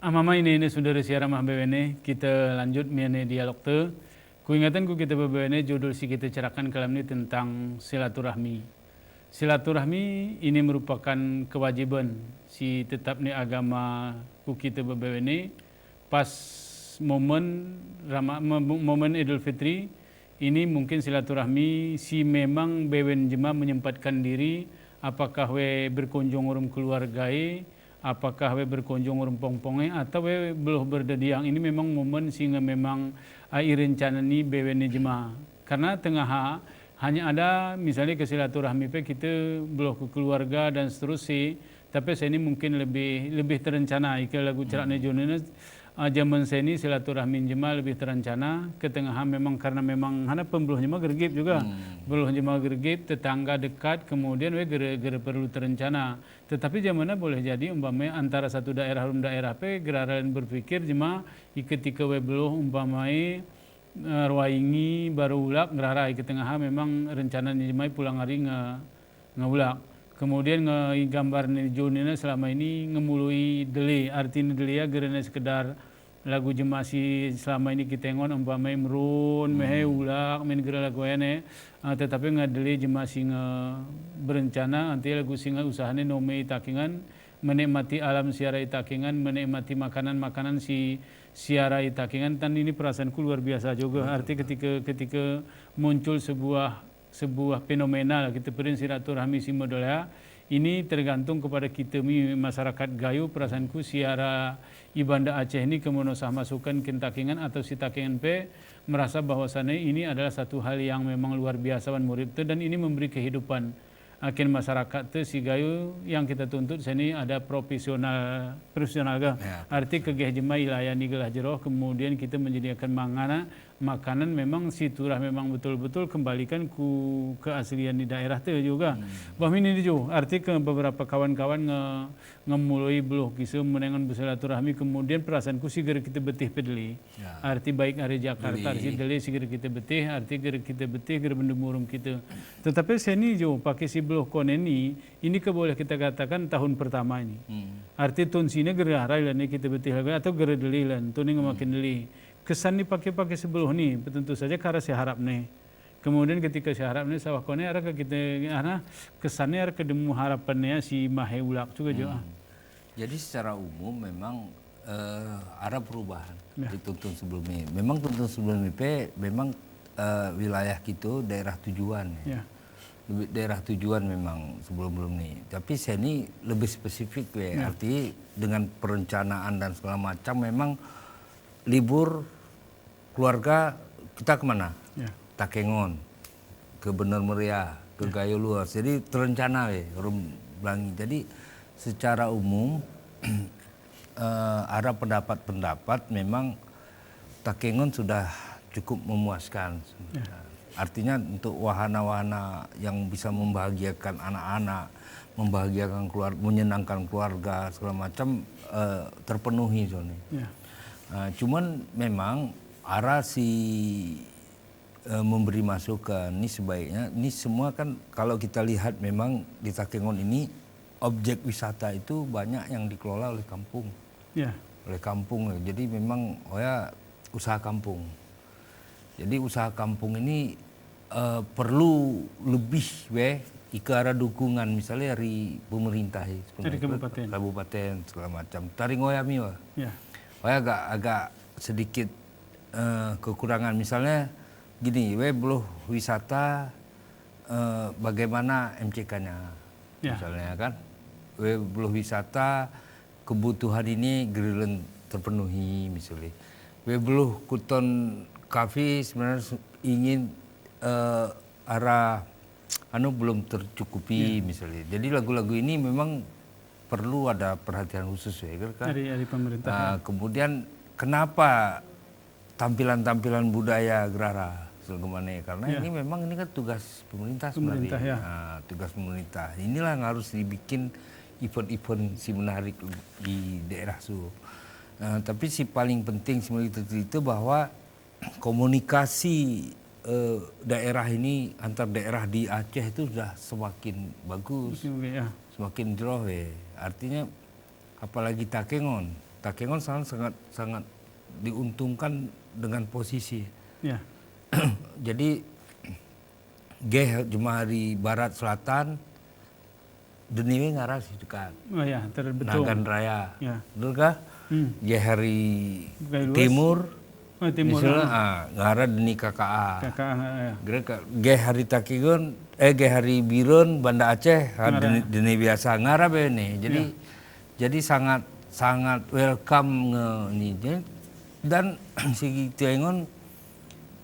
Mama ini saudara siaran mah BWN kita lanjut mene dialog te. Kuingatan ku kita BWN judul si kita cerahkan kalam ini tentang silaturahmi. Silaturahmi ini merupakan kewajiban si tetap ni agama ku kita BWN pas momen Idul Fitri ini mungkin silaturahmi si memang BWN jema menyempatkan diri apakah we berkunjung urum keluargai apakah we berkunjung urum pongponge atau we beloh berdediang ini memang momen sehingga memang rencana ni BWN jema karena tengah hanya ada misalnya ke silaturahmi pe kita beloh ke keluarga dan seterusnya tapi saya ini mungkin lebih terencana ika lagu ceraknya Jonina zaman saya ini silaturahmi jemaah lebih terencana ke tengah memang karena memang hana pembuluh jemaah gergip juga beluh jemaah gergip tetangga dekat kemudian we gere perlu terencana tetapi zamannya boleh jadi umpamanya antara satu daerah pe geraran berpikir jemaah ketika we beluh umpamanya ruaingi baru ulak gerara ke tengah memang rencana jemaah pulang hari ngulak kemudian gambar Jonina selama ini ngemului deli artinya deli ya gerana sekedar lagu jemasi selama ini kita ngon umpamai merun mehe ulak main gera lagu ene tetapi ngadeli jemasi berencana nanti lagu singa usahane nome takingan menikmati alam siara takingan menikmati makanan si siara takingan dan ini perasaanku luar biasa juga arti ketika muncul sebuah fenomena kita perin silaturahmi si modalnya ini tergantung kepada kita masyarakat Gayo perasaanku siara Ibanda Aceh ini kemonosah masukan kentakingan atau si takingan pe merasa bahwasannya ini adalah satu hal yang memang luar biasa wan murid dan ini memberi kehidupan akhir masyarakat tu si Gayo yang kita tuntut sini ada profesional ga arti kegeh jemai layani gelah jeroh kemudian kita menyediakan makanan memang siturah memang betul-betul kembalikan ku keaslian di daerah tu juga bahwa ini juga arti ke beberapa kawan-kawan ngemulai beluh kisah menengan bersilaturahmi kemudian perasaanku sigera kita betih pedeli arti baik hari Jakarta arti deli sigera kita betih arti gera kita betih gera bendemurung kita tetapi seni jo pakai si beluh koneni ini boleh kita katakan tahun pertama ini arti tahun sini gera harai ni kita betih lagi atau gera deli lan tu ni ngemakin deli kesan ni pakai sebelum ni tentu saja karena saya harap nih kemudian ketika saya harap nih sawah kone ada kita kesannya ada kedemu harapannya si mahe ulak juga juga jadi secara umum memang ada perubahan di tuntun sebelumnya memang tuntun sebelumnya memang wilayah kita daerah tujuan daerah tujuan memang sebelum nih tapi saya ini lebih spesifik arti dengan perencanaan dan segala macam memang libur keluarga kita kemana? Takengon, ke Bener Meriah, ke Gayo Luar. Jadi terencana Belangi. Jadi secara umum ada pendapat memang Takengon sudah cukup memuaskan. Artinya untuk wahana-wahana yang bisa membahagiakan anak-anak, membahagiakan keluarga, menyenangkan keluarga segala macam terpenuhi Zoni. Cuman memang arah si memberi masukan ini sebaiknya ini semua kan kalau kita lihat memang di Takengon ini objek wisata itu banyak yang dikelola oleh kampung oleh kampung jadi memang usaha kampung jadi usaha kampung ini perlu lebih ke arah dukungan misalnya dari pemerintah dari kabupaten segala macam taringoyami agak sedikit kekurangan misalnya gini, belum wisata bagaimana MCK-nya misalnya kan, belum wisata kebutuhan ini gerilen terpenuhi misalnya, belum kuton kafe sebenarnya ingin arah belum tercukupi misalnya, jadi lagu-lagu ini memang perlu ada perhatian khusus kan dari pemerintah. Kemudian kenapa tampilan-tampilan budaya Gerara Selgemane karena ini memang ini kan tugas pemerintah sebenarnya. Tugas pemerintah. Inilah yang harus dibikin event-event si menarik di daerah Su. Tapi si paling penting sebenarnya itu bahwa komunikasi daerah ini antar daerah di Aceh itu sudah semakin bagus, semakin jauh Artinya apalagi Takengon Takengon sangat diuntungkan dengan posisi. Ya. Jadi geh jemaah di barat selatan deniwe ngaras di dekat. Oh ya, terbetul. Nagan Raya. Ya. Betul kah? Geh hari timur. Oh, timur. Misalnya ngara deni KKA. KKA ya. Geh hari Takengon geh hari Biren Banda Aceh deni biasa ngara bene. Jadi sangat welcome ini. Dan segi Takengon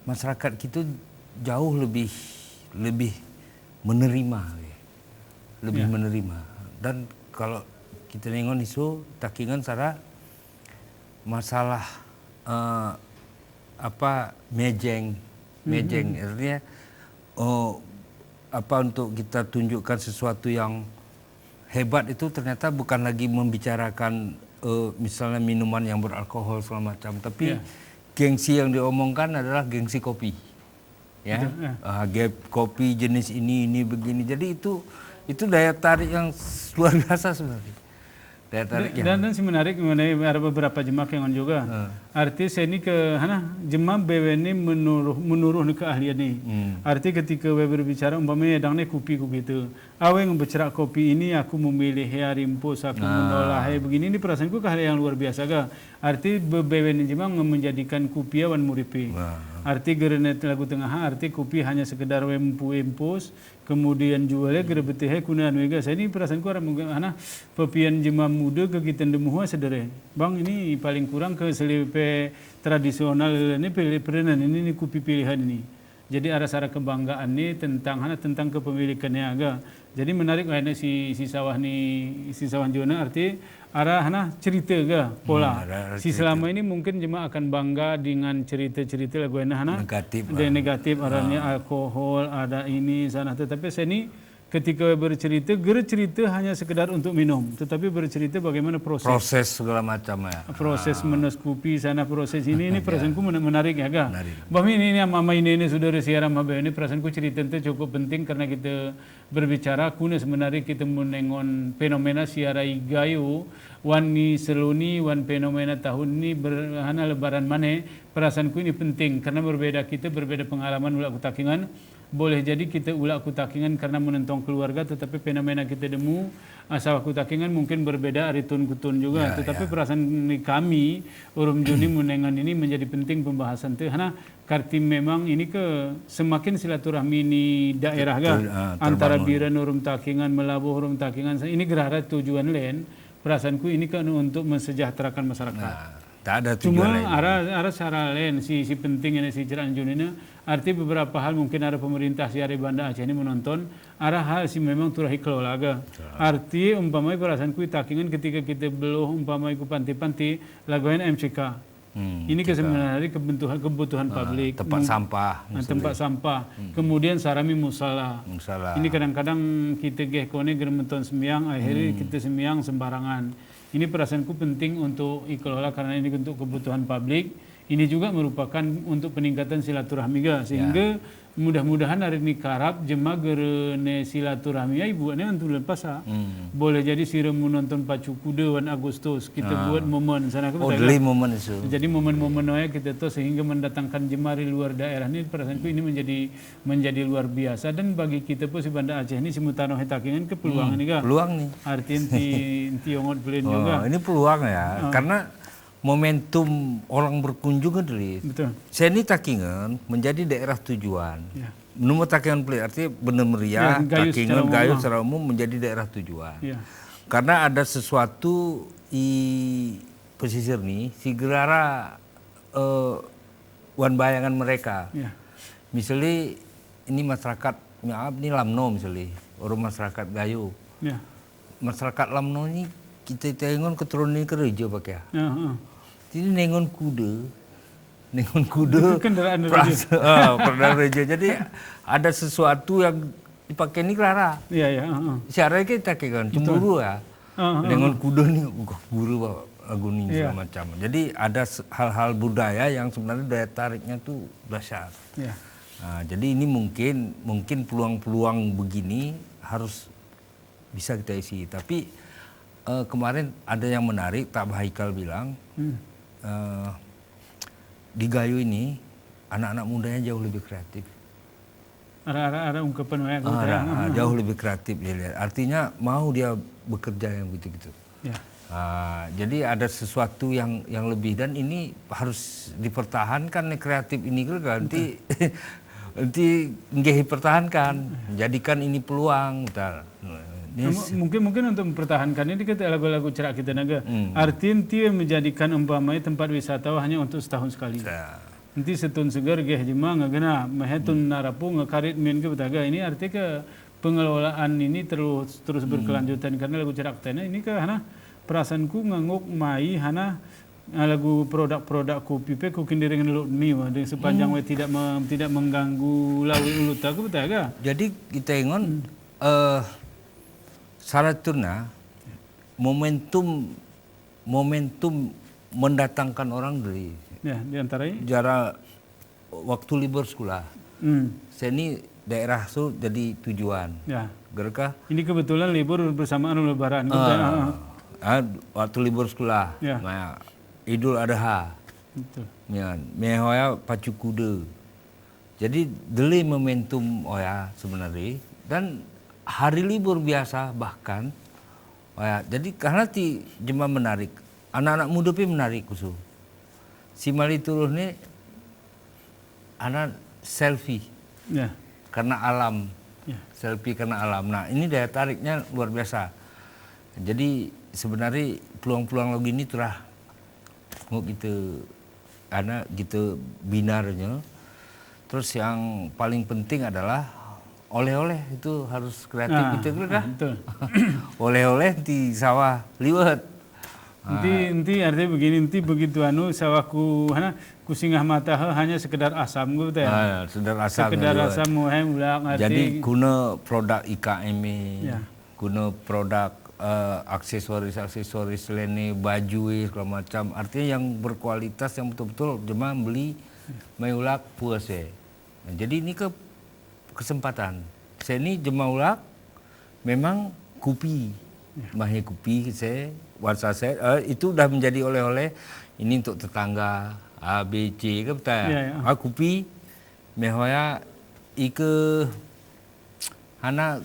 masyarakat kita jauh lebih menerima, menerima. Dan kalau kita nengon isu Takengon cara masalah mejeng artinya untuk kita tunjukkan sesuatu yang hebat itu ternyata bukan lagi membicarakan misalnya minuman yang beralkohol segala macam, tapi gengsi yang diomongkan adalah gengsi kopi, ya, kopi jenis ini begini. Jadi itu daya tarik yang luar biasa sebenarnya. Daya tariknya. Dan si menarik mengenai ada beberapa jemaah yang juga. Arti saya ini jemaah BW ini menuruh ke ahlian ini. Arti ketika BW berbicara umpamanya dangnya kopi itu. Awe yang bercerak kopi ini aku memilih rimpus aku mengolah begini, ini perasaanku keahlian yang luar biasa ga. Arti BW ini jemaah menjadikan kopi awan muripi. Arti gerenet lagu tengah arti kopi hanya sekedar empus kemudian jualnya gere betih kunaan wega. Saya ini perasaanku orang pepian jemaah muda ke kita demuha sedere. Bang ini paling kurang ke selipe tradisional ini pilihan ini kopi pilihan ini. Jadi arah kebanggaan ini tentang kepemilikannya agak. Jadi menarik si sawah Jona arti arah cerita ga pola. Si selama ini mungkin jemaah akan bangga dengan cerita-cerita lagu negatif arahnya alkohol ada ini sana, tetapi saya ini ketika bercerita hanya sekedar untuk minum, tetapi bercerita bagaimana proses segala macam ya. Proses meneskupi sana, proses ini perasaanku menarik ya ga. Bahwa ini mama ini saudara siaran mabe ini perasaanku cerita itu cukup penting karena kita berbicara kuna sebenarnya kita menengon fenomena siarai gayu wani seluni wan fenomena tahun ini berhana lebaran mane. Perasaanku ini penting karena berbeda pengalaman ulak kutakingan. Boleh jadi kita ulak kutakingan karena menentang keluarga, tetapi fenomena kita demu asal kutakingan mungkin berbeda aritun kutun juga. Tetapi perasaan kami Urum Juni menengan ini menjadi penting pembahasan itu karena karti memang ini semakin silaturahmi di daerah antara Biren Urum Takingan, Melabuh Urum Takingan ini gerara tujuan lain. Perasaanku ini kan untuk mensejahterakan masyarakat. Tak ada tujuan lain. Cuma arah cara lain si penting ini si Ceran Jun ini arti beberapa hal mungkin ada pemerintah si Ari Banda Aceh ini menonton arah hal si memang turahi kelola aga. Arti umpamai perasaanku Takengon ketika kita belum umpamai ku panti-panti laguan MCK. Ini sebenarnya kebutuhan publik. Tempat sampah. Kemudian sarami musala. Ini kadang-kadang kita kone menonton sembiang akhirnya kita sembiang sembarangan. Ini perasaanku penting untuk dikelola karena ini untuk kebutuhan publik. Ini juga merupakan untuk peningkatan silaturahmi sehingga mudah-mudahan hari ini karab jemaah gerene silaturahmi ibu ini untuk lepas boleh jadi sirem menonton pacu kuda wan Agustus kita buat momen sana momen itu. Jadi momen-momen kita tuh sehingga mendatangkan jemaah dari luar daerah ini perasaanku ini menjadi luar biasa dan bagi kita pun si Banda Aceh ini simultano Takengon ke peluang ini peluang nih artinya tiongot belen juga ini peluang ya karena momentum orang berkunjung dari saya ini Takengon menjadi daerah tujuan. Menurut Takengon Pelit artinya benar meriah Takengon Gayo secara umum menjadi daerah tujuan. Karena ada sesuatu di pesisir nih si gerara wan bayangan mereka. Misalnya ini masyarakat ini Lamno misalnya orang masyarakat Gayo. Masyarakat Lamno ini kita Takengon keturunan Kerejo pakai. Jadi nengon kuda kendaraan reja. Jadi ada sesuatu yang dipakai ini Clara. Siarai kita kan cemburu ya. Nengon kuda nih guru aguni segala macam. Jadi ada hal-hal budaya yang sebenarnya daya tariknya tuh dahsyat. Jadi ini mungkin peluang-peluang begini harus bisa kita isi. Tapi kemarin ada yang menarik, Tak Haikal bilang di Gayo ini anak-anak mudanya jauh lebih kreatif. Ada ungkapan Jauh lebih kreatif dia lihat. Artinya mau dia bekerja yang gitu-gitu. Ya. Jadi ada sesuatu yang lebih, dan ini harus dipertahankan nih, kreatif ini kan nanti nanti nggak dipertahankan, jadikan ini peluang. Mungkin untuk mempertahankan ini kita lagu-lagu cerak kita naga. Artinya dia menjadikan umpamanya tempat wisata hanya untuk setahun sekali. Nanti setun segar geh jema ngagena mahetun narapu ngakarit min ke betaga. Ini artinya ke pengelolaan ini terus berkelanjutan karena lagu cerak tena ini ke hana perasaanku nganguk mai hana lagu produk-produk kopi pe kukin dengan lu mi dengan sepanjang we tidak mengganggu lawi ulut aku betaga. Jadi kita ingon syaratnya momentum mendatangkan orang dari di antaranya jarak waktu libur sekolah. Saya ini daerah itu jadi tujuan. Ya. Gerkah? Ini kebetulan libur bersamaan lebaran. Waktu libur sekolah. Ya. Nah, Idul Adha. Betul. Ya, mehoya pacu kuda. Jadi deli momentum oya sebenarnya, dan hari libur biasa bahkan oya. Jadi karena ti jema menarik. Anak-anak muda pi menarik kusu. Si Mali turun nih anak selfie. Ya. Karena alam. Ya. Selfie karena alam. Nah, ini daya tariknya luar biasa. Jadi sebenarnya peluang-peluang lagi ini terah mau gitu anak gitu binarnya. Terus yang paling penting adalah oleh-oleh itu harus kreatif gitu kan? Betul. Oleh-oleh di sawah liwet. Nanti artinya begini, nanti begitu sawahku kusingah mata hanya sekedar asam gitu ya. Sekedar asam muhem ulang arti. Jadi guna produk IKM, guna produk aksesoris lainnya, baju segala macam. Artinya yang berkualitas, yang betul-betul jemaah beli mayulak puase. Nah, jadi ini kesempatan. Saya ini jemaah ulak memang kopi, mahe kopi saya, warsa saya itu udah menjadi oleh-oleh. Ini untuk tetangga A, B, C ke betul. Kopi mehoya ike hana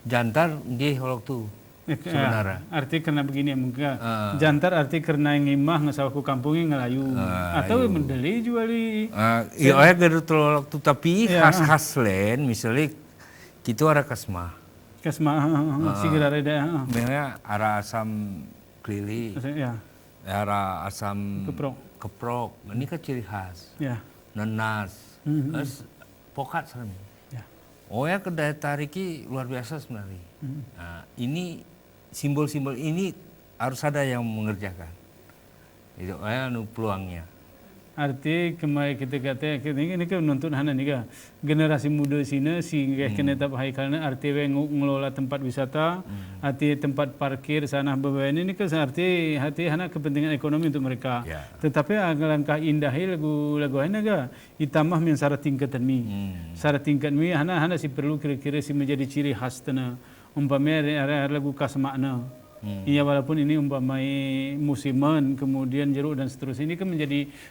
jantar nggih waktu sebenarnya. Arti karena begini mungkin jantar arti karena ngimah ngesawku kampungnya ngelayu atau mendeli juali. Iya gak waktu tapi khas lain misalnya kita ada kasmah. Segera ada. Misalnya arah asam kelili, arah asam keprok. Ini kan ciri khas. Nenas, pokat serem. Ya kedaya tariki luar biasa sebenarnya. Nah, ini simbol-simbol ini harus ada yang mengerjakan. Itu peluangnya. Arti kemarin kita kata ini kan nonton hana nih kan generasi muda sini sehingga kena tak haikalnya arti ngelola tempat wisata, arti tempat parkir sana beberapa ini kan arti hana kepentingan ekonomi untuk mereka. Tetapi langkah indahnya lagu hana ga itambah men syarat tingkatan mi. Syarat tingkat mi hana si perlu kira-kira si menjadi ciri khas tena umpamanya lagu kasmakna. Iya walaupun ini umpamai musiman kemudian jeruk dan seterusnya ini kan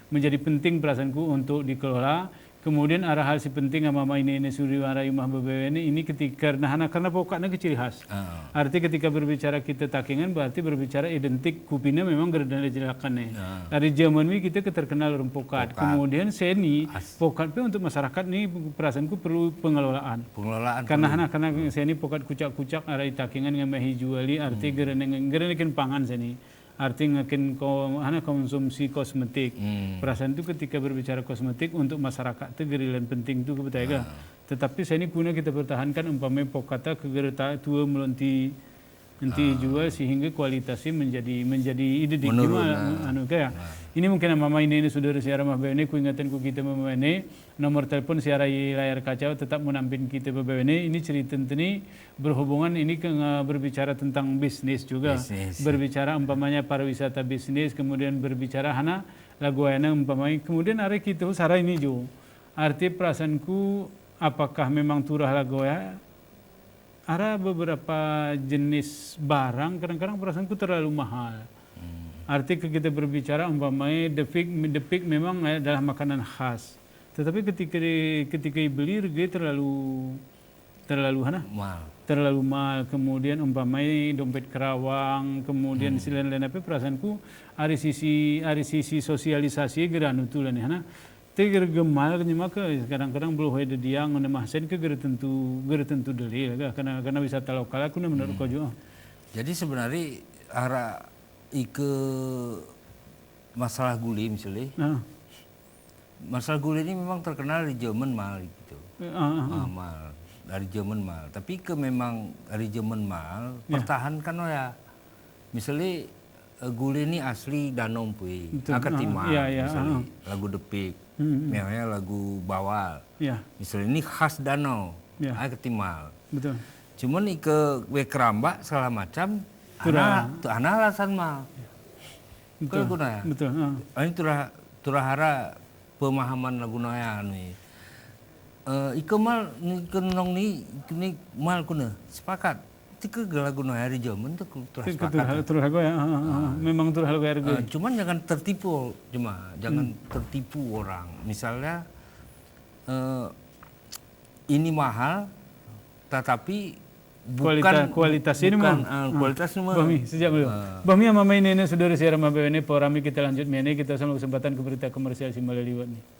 menjadi penting perasaanku untuk dikelola. Kemudian arah hal si penting sama ini suriwara imah bebewe ini ketika karena pokoknya ciri khas. Arti ketika berbicara kita takingan berarti berbicara identik kupina memang gerdan jelakannya. Dari zaman ini kita keterkenal orang pokat. Kemudian seni pokat untuk masyarakat ini perasaanku perlu pengelolaan. Karena seni pokat kucak-kucak arah takingan ngamahi juali arti gerdan pangan seni. Artinya konsumsi kosmetik. Perasaan itu ketika berbicara kosmetik untuk masyarakat itu gerilan penting itu kebetulan. Tetapi saya ini guna kita pertahankan umpamanya pokata kegerta tua melonti nanti jual sehingga kualitasnya menjadi ide di ini mungkin mama ini sudah siara mah bene ku ingatan ku kita mama ini nomor telepon siara layar kaca tetap menampin kita mama ini cerita ini berhubungan ini berbicara tentang bisnis juga berbicara umpamanya pariwisata bisnis kemudian berbicara hana lagu ayana umpamanya kemudian hari kita sara ini jo arti perasaanku apakah memang turah lagu ya ada beberapa jenis barang kadang-kadang perasaanku terlalu mahal. Artinya kita berbicara umpamanya depik memang adalah makanan khas. Tetapi ketika beli harga terlalu mahal. Kemudian umpamanya dompet kerawang, kemudian lain-lain apa perasaanku ada sisi sosialisasi geran itu lah nih. Teger gemal maka kadang-kadang belum ada dia ngemahsen ke geran tentu deli lah karena wisata lokal aku menurut kau juga. Jadi sebenarnya arah masalah guli misalnya. Masalah guli ini memang terkenal di Jerman mal gitu. Mal dari Jerman mal. Tapi memang dari Jerman mal pertahankan ya. Misalnya guli ini asli Danau Pui, Akatimah, misalnya lagu depik, misalnya lagu bawal. Misalnya ini khas Danau, Akatimah. Betul. Cuman keramba segala macam, anak alasan mal. Betul. Betul. Ini turahara pemahaman lagu naya nih. Mal kenong ni mal kuna sepakat. Tika lagu naya di Jerman tu sepakat. Terus aku ya. Memang terus aku harga. Cuman jangan tertipu jangan tertipu orang. Misalnya ini mahal, tetapi kualitas ini mah kualitas ini mah. Bami sejak dulu. Bami sama ini saudara siaran mabene porami kita lanjut mene kita sama kesempatan ke berita komersial si Malaliwat nih.